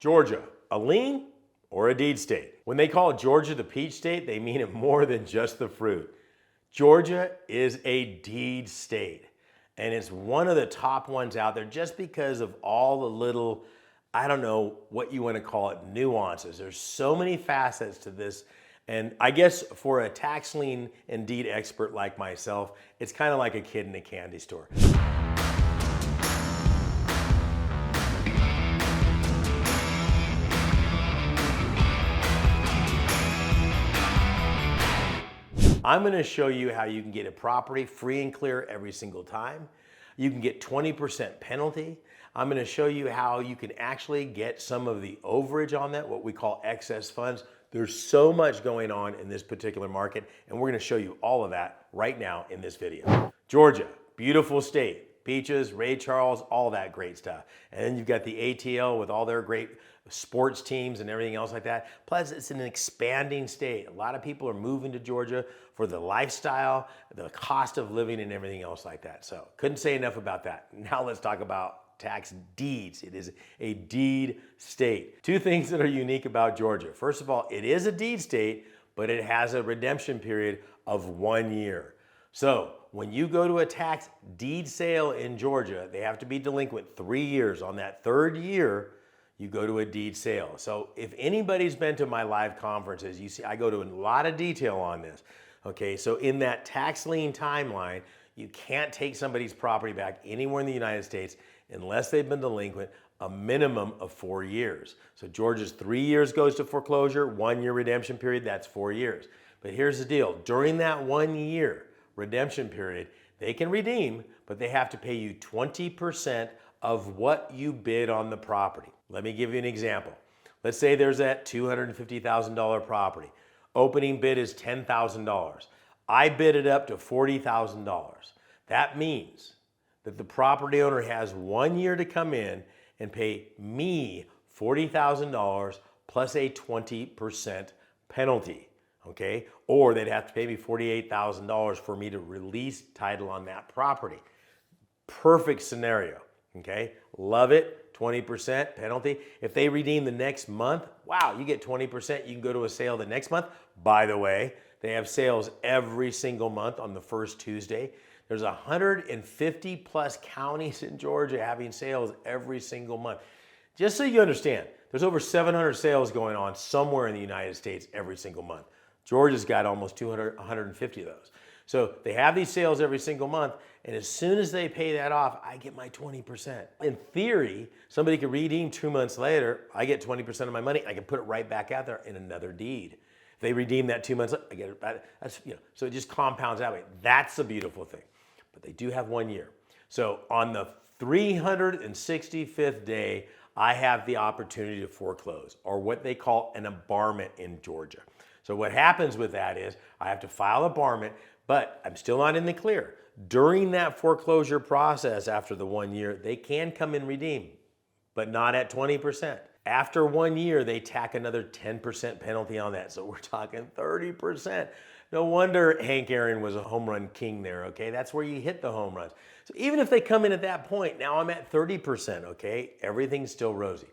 Georgia, a lien or a deed state? When they call Georgia the peach state, they mean it more than just the fruit. Georgia is a deed state, and it's one of the top ones out there just because of all the little, I don't know what you want to call it, nuances. There's so many facets to this. And I guess for a tax lien and deed expert like myself, it's kind of like a kid in a candy store. I'm going to show you how you can get a property free and clear every single time. You can get 20% penalty. I'm going to show you how you can actually get some of the overage on that, what we call excess funds. There's so much going on in this particular market, and we're going to show you all of that right now in this video. Georgia, beautiful state. Peaches, Ray Charles, all that great stuff. And then you've got the ATL with all their great sports teams and everything else like that. Plus, it's an expanding state. A lot of people are moving to Georgia for the lifestyle, the cost of living, and everything else like that. So, couldn't say enough about that. Now let's talk about tax deeds. It is a deed state. Two things that are unique about Georgia. First of all, it is a deed state, but it has a redemption period of 1 year. So when you go to a tax deed sale in Georgia, they have to be delinquent 3 years. On that third year, you go to a deed sale. So if anybody's been to my live conferences, you see I go to a lot of detail on this. Okay, so in that tax lien timeline, you can't take somebody's property back anywhere in the United States unless they've been delinquent a minimum of 4 years. So Georgia's 3 years goes to foreclosure, 1 year redemption period, that's 4 years. But here's the deal, during that 1 year redemption period, they can redeem, but they have to pay you 20% of what you bid on the property. Let me give you an example. Let's say there's that $250,000 property. Opening bid is $10,000. I bid it up to $40,000. That means that the property owner has 1 year to come in and pay me $40,000 plus a 20% penalty. Okay, or they'd have to pay me $48,000 for me to release title on that property. Perfect scenario, okay? Love it, 20% penalty. If they redeem the next month, wow, you get 20%, you can go to a sale the next month. By the way, they have sales every single month on the first Tuesday. There's 150 plus counties in Georgia having sales every single month. Just so you understand, there's over 700 sales going on somewhere in the United States every single month. Georgia's got almost 150 of those. So they have these sales every single month, and as soon as they pay that off, I get my 20%. In theory, somebody could redeem 2 months later, I get 20% of my money, I can put it right back out there in another deed. If they redeem that 2 months, I get it back. That's, so it just compounds that way. That's the beautiful thing. But they do have 1 year. So on the 365th day, I have the opportunity to foreclose, or what they call an abarment in Georgia. So what happens with that is I have to file a abarment, but I'm still not in the clear. During that foreclosure process after the 1 year, they can come and redeem, but not at 20%. After 1 year, they tack another 10% penalty on that. So we're talking 30%. No wonder Hank Aaron was a home run king there, okay? That's where you hit the home runs. So even if they come in at that point, now I'm at 30%, okay? Everything's still rosy.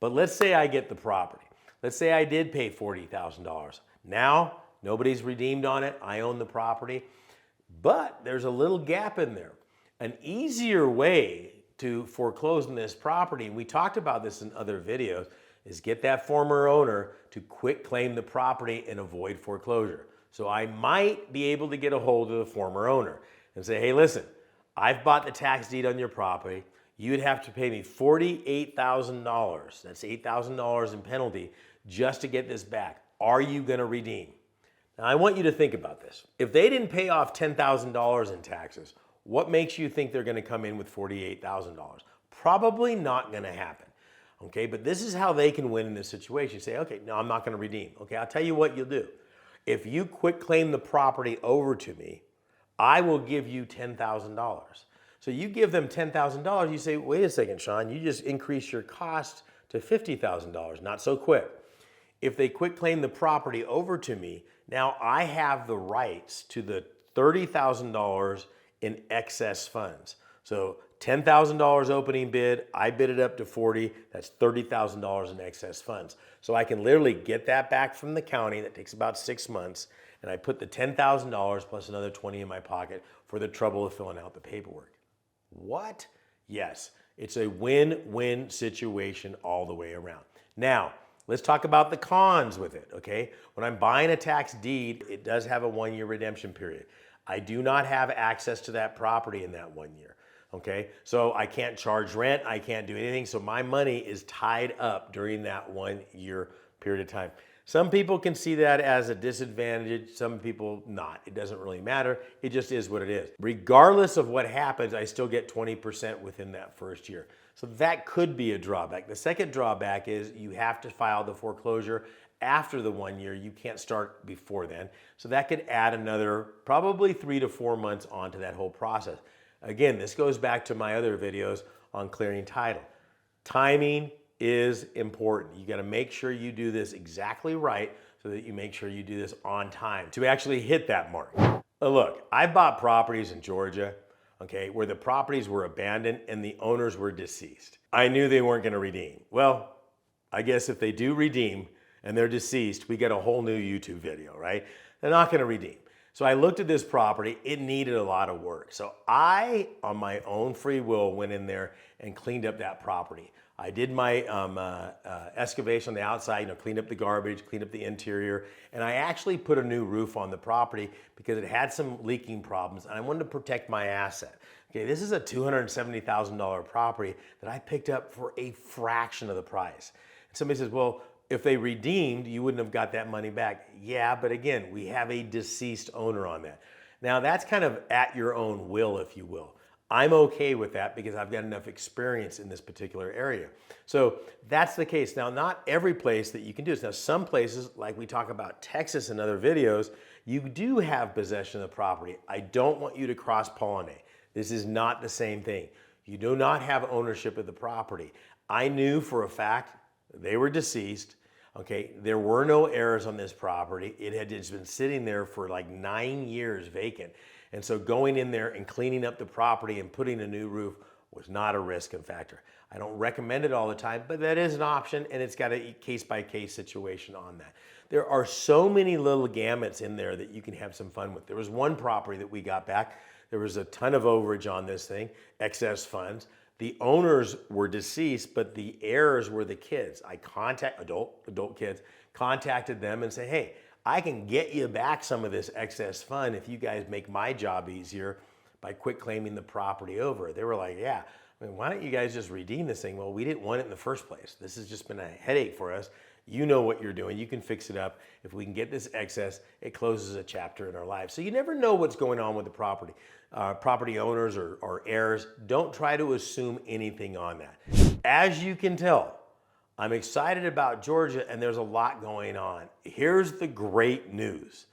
But let's say I get the property. Let's say I did pay $40,000. Now, nobody's redeemed on it. I own the property. But there's a little gap in there. An easier way to foreclose on this property, and we talked about this in other videos, is get that former owner to quit claim the property and avoid foreclosure. So I might be able to get a hold of the former owner and say, hey, listen, I've bought the tax deed on your property. You'd have to pay me $48,000. That's $8,000 in penalty just to get this back. Are you going to redeem? Now, I want you to think about this. If they didn't pay off $10,000 in taxes, what makes you think they're going to come in with $48,000? Probably not going to happen. Okay, but this is how they can win in this situation. Say, okay, no, I'm not going to redeem. Okay, I'll tell you what you'll do. If you quit claim the property over to me, I will give you $10,000. So you give them $10,000, you say, wait a second, Sean, you just increase your cost to $50,000. Not so quick. If they quit claim the property over to me, now I have the rights to the $30,000 in excess funds. So $10,000 opening bid, I bid it up to 40, that's $30,000 in excess funds. So I can literally get that back from the county, that takes about 6 months, and I put the $10,000 plus another 20 in my pocket for the trouble of filling out the paperwork. What? Yes, it's a win-win situation all the way around. Now, let's talk about the cons with it, okay? When I'm buying a tax deed, it does have a 1-year redemption period. I do not have access to that property in that 1 year, okay? So I can't charge rent, I can't do anything, so my money is tied up during that 1 year period of time. Some people can see that as a disadvantage, some people not. It doesn't really matter, it just is what it is. Regardless of what happens, I still get 20% within that first year. So that could be a drawback. The second drawback is you have to file the foreclosure after the 1 year. You can't start before then. So that could add another probably 3 to 4 months onto that whole process. Again, this goes back to my other videos on clearing title. Timing is important. You got to make sure you do this exactly right so that you make sure you do this on time to actually hit that mark. Look, I bought properties in Georgia, okay, where the properties were abandoned and the owners were deceased. I knew they weren't going to redeem. Well, I guess if they do redeem and they're deceased, we get a whole new YouTube video, right? They're not going to redeem. So I looked at this property, it needed a lot of work. So I, on my own free will, went in there and cleaned up that property. I did my excavation on the outside, cleaned up the garbage, cleaned up the interior, and I actually put a new roof on the property because it had some leaking problems and I wanted to protect my asset. Okay, this is a $270,000 property that I picked up for a fraction of the price. And somebody says, well, if they redeemed, you wouldn't have got that money back. Yeah, but again, we have a deceased owner on that. Now that's kind of at your own will, if you will. I'm okay with that because I've got enough experience in this particular area. So that's the case. Now, not every place that you can do this. Now, some places, like we talk about Texas in other videos, you do have possession of the property. I don't want you to cross-pollinate. This is not the same thing. You do not have ownership of the property. I knew for a fact they were deceased. Okay, there were no heirs on this property. It had just been sitting there for like 9 years vacant. And so going in there and cleaning up the property and putting a new roof was not a risk and factor. I don't recommend it all the time, but that is an option and it's got a case-by-case situation on that. There are so many little gamuts in there that you can have some fun with. There was one property that we got back. There was a ton of overage on this thing, excess funds. The owners were deceased, but the heirs were the kids. I adult kids, contacted them and said, hey, I can get you back some of this excess fund if you guys make my job easier by quit claiming the property over. They were like, yeah, why don't you guys just redeem this thing? Well, we didn't want it in the first place. This has just been a headache for us. You know what you're doing. You can fix it up. If we can get this excess, it closes a chapter in our lives. So you never know what's going on with the property. Property owners or heirs, don't try to assume anything on that. As you can tell, I'm excited about Georgia and there's a lot going on. Here's the great news.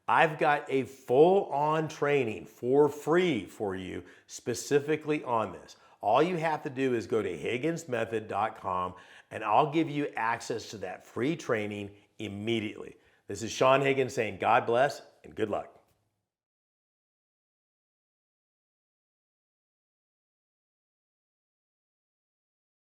I've got a full-on training for free for you specifically on this. All you have to do is go to higginsmethod.com and I'll give you access to that free training immediately. This is Saen Higgins saying God bless and good luck.